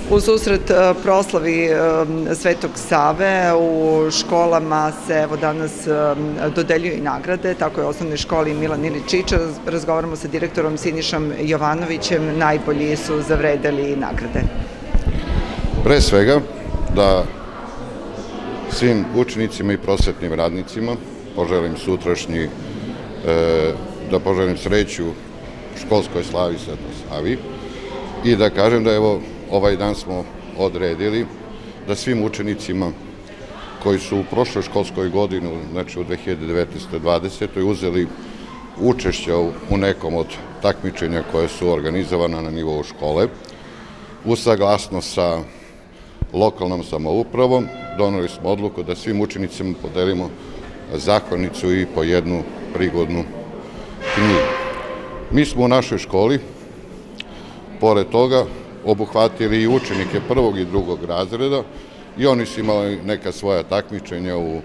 U susret proslavi Svetog Save u školama se evo danas dodeljuju i nagrade, tako je u osnovnoj školi Milan Ilić Čiča. Razgovaramo sa direktorom Sinišom Jovanovićem, najbolji su zavredeli nagrade. Pre svega da svim učenicima i prosvetnim radnicima poželim sutrašnji, da poželim sreću školskoj slavi Svetoj Savi i da kažem da evo ovaj dan smo odredili da svim učenicima koji su u prošloj školskoj godini, znači u 2019-2020, uzeli učešće u nekom od takmičenja koje su organizovana na nivou škole, u saglasnost sa lokalnom samoupravom, doneli smo odluku da svim učenicima podelimo zahvalnicu i po jednu prigodnu knjigu. Mi smo u našoj školi, pored toga, obuhvatili i učenike prvog i drugog razreda i oni su imali neka svoja takmičenja u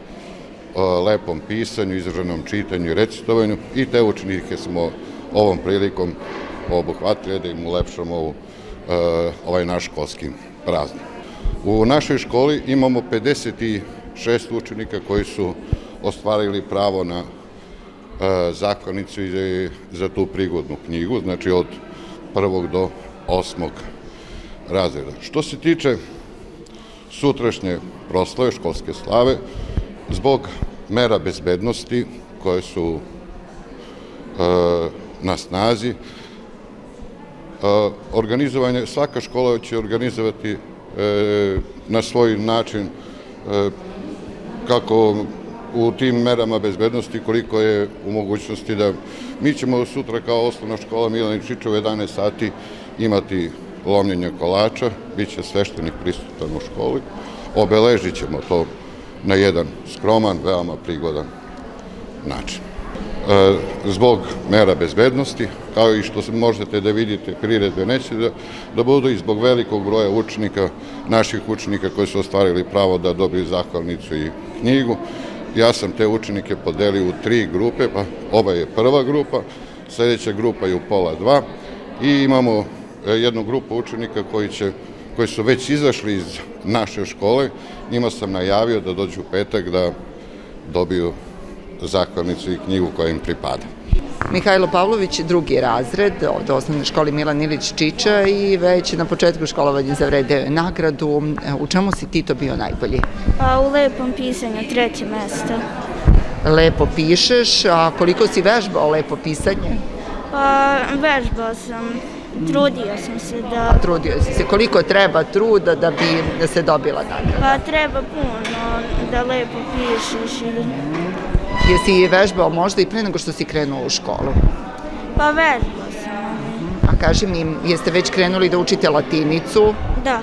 lepom pisanju, izraženom čitanju i recitovanju i te učenike smo ovom prilikom obuhvatili da im ulepšamo ovaj naš školski praznik. U našoj školi imamo 56 učenika koji su ostvarili pravo na zahvalnicu za tu prigodnu knjigu, znači od 1. do 8. razreda. Što se tiče sutrašnje proslave školske slave, zbog mera bezbednosti koje su na snazi, svaka škola će organizovati na svoj način kako u tim merama bezbednosti koliko je u mogućnosti da mi ćemo sutra kao osnovna škola Milan Ilić Čiča u 11 sati imati lomljenje kolača, bit će sveštenik prisutan u školi, obeležit ćemo to na jedan skroman, veoma prigodan način. Zbog mera bezbednosti, kao i što možete da vidite, priredbe neće da budu i zbog velikog broja učenika, naših učenika koji su ostvarili pravo da dobiju zahvalnicu i knjigu. Ja sam te učenike podelio u 3 grupe, pa ova je prva grupa, sledeća grupa je u 1:30 i imamo jednu grupu učenika koji su već izašli iz naše škole. Njima sam najavio da dođu u petak da dobiju zahvalnicu i knjigu koja im pripada. Mihajlo Pavlović, drugi razred od osnovne škole Milan Ilić Čiča i već na početku školovanja zavredeo je nagradu. U čemu si ti to bio najbolji? U lepom pisanju, 3. mesto. Lepo pišeš, a koliko si vežbao lepo pisanje? Vežbao sam, trudio sam se da... Trudio si se. Koliko treba truda da bi se dobila nagrada? Treba puno da lepo pišeš i... Jesi vežbao možda i pre nego što si krenuo u školu? Vežbao sam. A kaži mi, jeste već krenuli da učite latinicu? Da.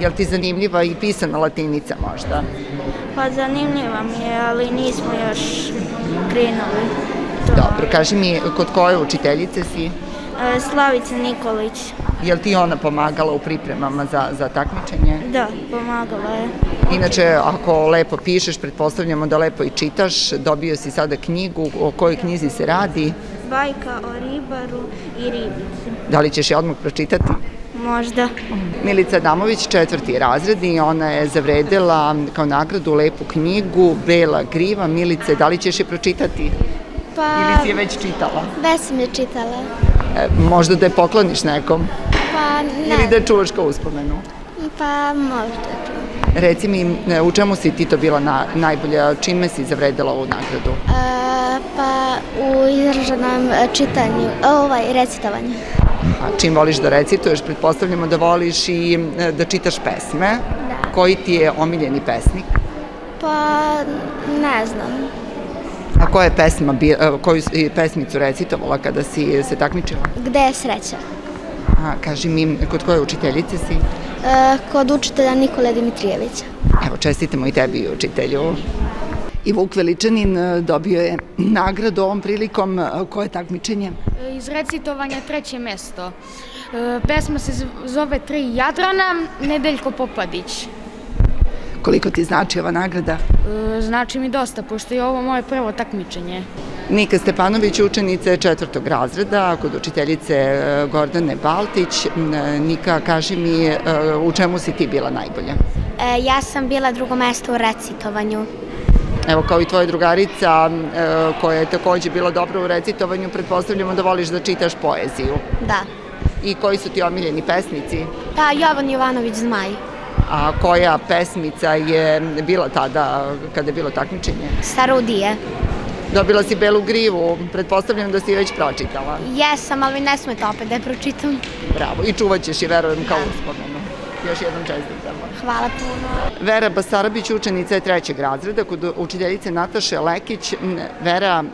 Je li ti zanimljiva i pisana latinica možda? Zanimljiva mi je, ali nismo još krenuli. Dobro, kaži mi, kod koje učiteljice si? Slavica Nikolić. Je li ti ona pomagala u pripremama za takmičenje? Da, pomagala je. Inače, ako lepo pišeš, pretpostavljamo da lepo i čitaš, dobio si sada knjigu, o kojoj knjizi se radi? Bajka o ribaru i ribici. Da li ćeš je odmah pročitati? Možda. Milica Adamović, 4. razred i ona je zavredela kao nagradu lepu knjigu Bela griva. Milice, da li ćeš je pročitati? Ili si je već čitala? Već sam je čitala. Možda da je pokloniš nekom? Ne. Ili da je čuvaš kao uspomenu? Možda. Reci mi, u čemu si ti to bila najbolja, čime si zavredela ovu nagradu? U izraženom čitanju, recitovanju. A čim voliš da recituješ, pretpostavljamo da voliš i da čitaš pesme. Da. Koji ti je omiljeni pesnik? Ne znam. A koju si pesmicu recitovala kada si se takmičila? Gde je sreća? Kaži mi, kod koje učiteljice si? Kod učitelja Nikole Dimitrijevića. Evo, čestitamo i tebi, učitelju. I Vuk Veličanin dobio je nagradu ovom prilikom. Koje takmičenje? Iz recitovanja 3. mesto. Pesma se zove Tri Jadrana, Nedeljko Popadić. Koliko ti znači ova nagrada? Znači mi dosta, pošto je ovo moje prvo takmičenje. Nika Stepanović, učenica je 4. razreda kod učiteljice Gordane Baltić. Nika, kaži mi u čemu si ti bila najbolja? Ja sam bila drugo mesto u recitovanju. Evo, kao i tvoja drugarica koja je takođe bila dobra u recitovanju, pretpostavljamo da voliš da čitaš poeziju. Da. I koji su ti omiljeni pesnici? Pa Jovan Jovanović Zmaj. A koja pesmica je bila tada kada je bilo takmičenje? Starudije. Dobila si belu grivu, pretpostavljam da si je već pročitala. Jesam, ali ne smete opet da je pročitam. Bravo, i čuvat ćeš i verujem kao uspomenu. Još jednom čestitamo. Hvala puno. Vera Basarabić, učenica je 3. razreda kod učiteljice Nataše Lekić. Vera,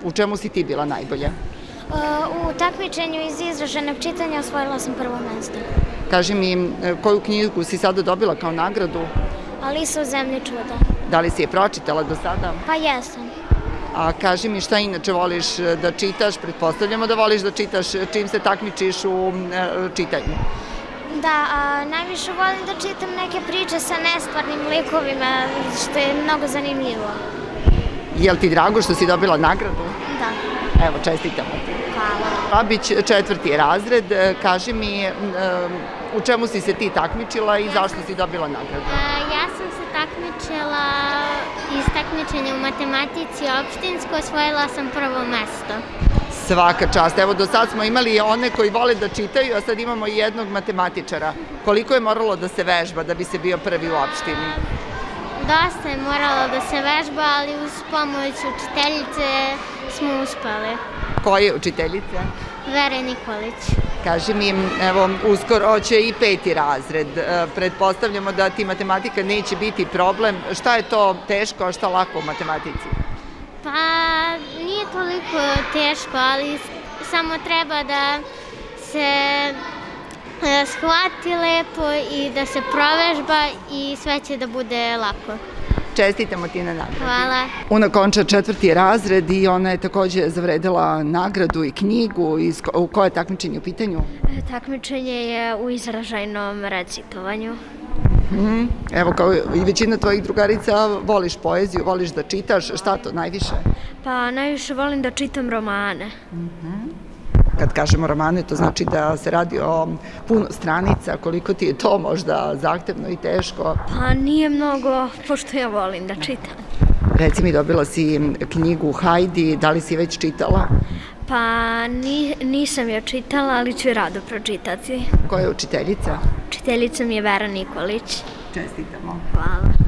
u čemu si ti bila najbolja? U takmičenju iz izraženog čitanja osvojila sam prvo mesto. Kaži mi, koju knjigu si sada dobila kao nagradu? Alisa u zemlji čuda. Da li si je pročitala do sada? Pa jesam. A kaži mi šta inače voliš da čitaš? Pretpostavljamo da voliš da čitaš čim se takmičiš u čitanju. Da, najviše volim da čitam neke priče sa nestvarnim likovima, što je mnogo zanimljivo. Jel ti drago što si dobila nagradu? Da. Evo, čestitamo ti. Hvala. Babić, 4. razred, kaži mi u čemu si se ti takmičila i zašto si dobila nagradu? Ja sam se takmičila iz takmičenja u matematici opštinsko, osvojila sam prvo mesto. Svaka čast. Evo, do sad smo imali one koji vole da čitaju, a sad imamo i jednog matematičara. Koliko je moralo da se vežba da bi se bio prvi u opštini? Dosta je moralo da se vežba, ali uz pomoć učiteljice smo uspeli. Koje učiteljice? Vera Nikolić. Kaži mi, evo, uskoro će i 5. razred. Pretpostavljamo da ti matematika neće biti problem. Šta je to teško, a šta lako u matematici? Pa nije toliko teško, ali samo treba da se shvati lepo i da se provežba i sve će da bude lako. Čestitamo ti na nagradi. Hvala. Una konča 4. razred i ona je takođe zavredela nagradu i knjigu. U koje takmičenje u pitanju? Takmičenje je u izražajnom recitovanju. Evo, kao i većina tvojih drugarica, voliš poeziju, voliš da čitaš. Šta to najviše? Pa najviše volim da čitam romane. Kad kažemo romane, to znači da se radi o puno stranica. Koliko ti je to možda zahtevno i teško? Pa nije mnogo, pošto ja volim da čitam. Reci mi, dobila si knjigu Hajdi, da li si već čitala? Pa nisam je čitala, ali ću je rado pročitati. Koja je učiteljica? Učiteljica mi je Vera Nikolić. Čestitamo. Hvala.